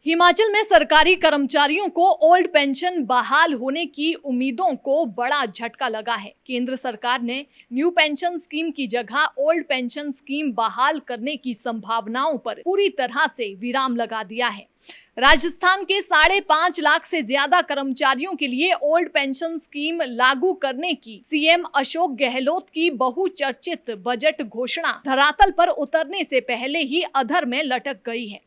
हिमाचल में सरकारी कर्मचारियों को ओल्ड पेंशन बहाल होने की उम्मीदों को बड़ा झटका लगा है। केंद्र सरकार ने न्यू पेंशन स्कीम की जगह ओल्ड पेंशन स्कीम बहाल करने की संभावनाओं पर पूरी तरह से विराम लगा दिया है। राजस्थान के 5.5 लाख से ज्यादा कर्मचारियों के लिए ओल्ड पेंशन स्कीम लागू करने की सीएम अशोक गहलोत की बहुचर्चित बजट घोषणा धरातल पर उतरने से पहले ही अधर में लटक गई है।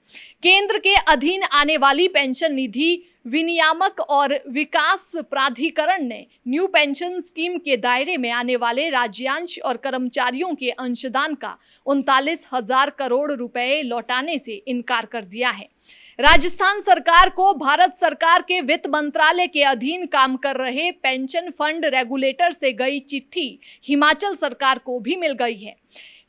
केंद्र के अधीन आने वाली पेंशन निधि विनियामक और विकास प्राधिकरण ने न्यू पेंशन स्कीम के दायरे में आने वाले राज्यांश और कर्मचारियों के अंशदान का 39,000 करोड़ रुपए लौटाने से इनकार कर दिया है। राजस्थान सरकार को भारत सरकार के वित्त मंत्रालय के अधीन काम कर रहे पेंशन फंड रेगुलेटर से गई चिट्ठी हिमाचल सरकार को भी मिल गई है।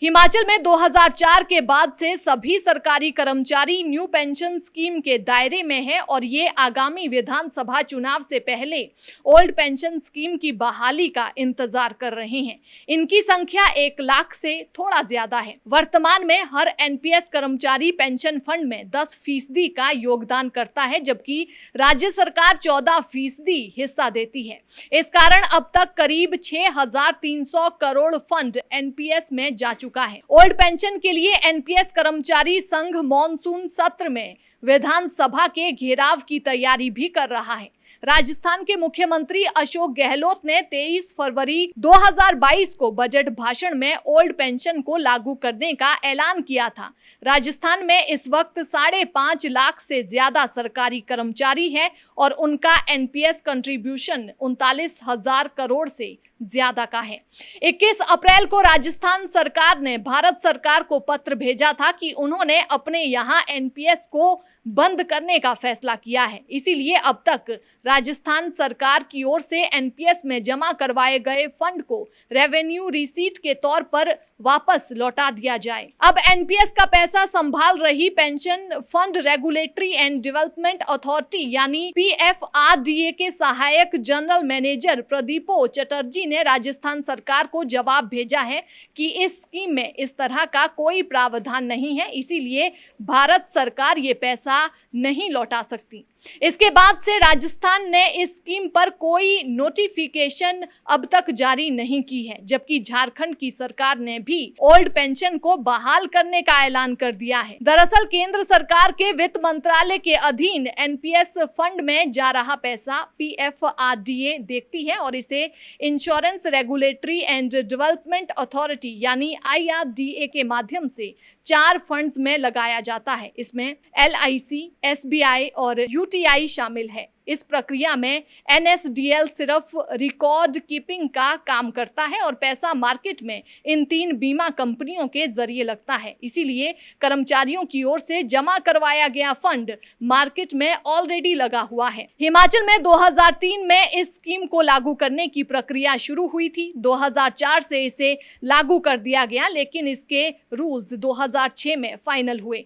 हिमाचल में 2004 के बाद से सभी सरकारी कर्मचारी न्यू पेंशन स्कीम के दायरे में हैं और ये आगामी विधानसभा चुनाव से पहले ओल्ड पेंशन स्कीम की बहाली का इंतजार कर रहे हैं। इनकी संख्या 1 लाख से थोड़ा ज्यादा है। वर्तमान में हर एनपीएस कर्मचारी पेंशन फंड में 10% का योगदान करता है, जबकि राज्य सरकार 14% हिस्सा देती है। इस कारण अब तक करीब 6,300 करोड़ फंड एनपीएस में जा चुका है। ओल्ड पेंशन के लिए एनपीएस कर्मचारी संघ मॉनसून सत्र में विधानसभा के घेराव की तैयारी भी कर रहा है। राजस्थान के मुख्यमंत्री अशोक गहलोत ने 23 फरवरी 2022 को बजट भाषण में ओल्ड पेंशन को लागू करने का ऐलान किया था। राजस्थान में इस वक्त 5.5 लाख से ज्यादा सरकारी कर्मचारी हैं और उनका एनपीएस कंट्रीब्यूशन 39,000 करोड़ से ज्यादा का है। 21 अप्रैल को राजस्थान सरकार ने भारत सरकार को पत्र भेजा था कि उन्होंने अपने यहाँ एनपीएस को बंद करने का फैसला किया है। इसीलिए अब तक राजस्थान सरकार की ओर से एनपीएस में जमा करवाए गए फंड को रेवेन्यू रिसीट के तौर पर वापस लौटा दिया जाए। अब एनपीएस का पैसा संभाल रही pension fund regulatory and development authority यानी पीएफआरडीए के सहायक जनरल मैनेजर प्रदीपो चटर्जी ने राजस्थान सरकार को जवाब भेजा है कि इस स्कीम में इस तरह का कोई प्रावधान नहीं है, इसीलिए भारत सरकार ये पैसा नहीं लौटा सकती। इसके बाद से राजस्थान ने इस स्कीम पर कोई नोटिफिकेशन अब तक जारी नहीं की है, जबकि झारखंड की सरकार ने भी ओल्ड पेंशन को बहाल करने का ऐलान कर दिया है। दरअसल केंद्र सरकार के वित्त मंत्रालय के अधीन एनपीएस फंड में जा रहा पैसा पीएफआरडीए देखती है और इसे insurance regulatory and development authority यानी आईआरडीए के माध्यम से 4 फंड्स में लगाया जाता है। इसमें एलआईसी, एसबीआई और यूटीआई शामिल है। इस प्रक्रिया में एनएसडीएल सिर्फ रिकॉर्ड कीपिंग का काम करता है और पैसा मार्केट में इन 3 बीमा कंपनियों के जरिए लगता है। इसीलिए कर्मचारियों की ओर से जमा करवाया गया फंड मार्केट में ऑलरेडी लगा हुआ है। हिमाचल में 2003 में इस स्कीम को लागू करने की प्रक्रिया शुरू हुई थी। 2004 से इसे लागू कर दिया गया, लेकिन इसके रूल्स 2006 में फाइनल हुए।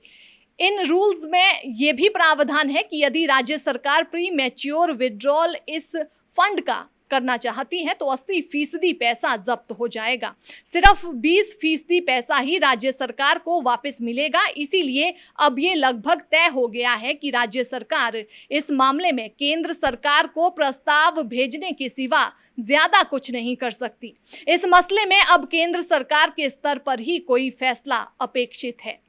इन रूल्स में यह भी प्रावधान है कि यदि राज्य सरकार प्री मैच्योर विड्रॉल इस फंड का करना चाहती है तो 80% पैसा जब्त हो जाएगा। सिर्फ 20% पैसा ही राज्य सरकार को वापस मिलेगा। इसीलिए अब ये लगभग तय हो गया है कि राज्य सरकार इस मामले में केंद्र सरकार को प्रस्ताव भेजने के सिवा ज्यादा कुछ नहीं कर सकती। इस मसले में अब केंद्र सरकार के स्तर पर ही कोई फैसला अपेक्षित है।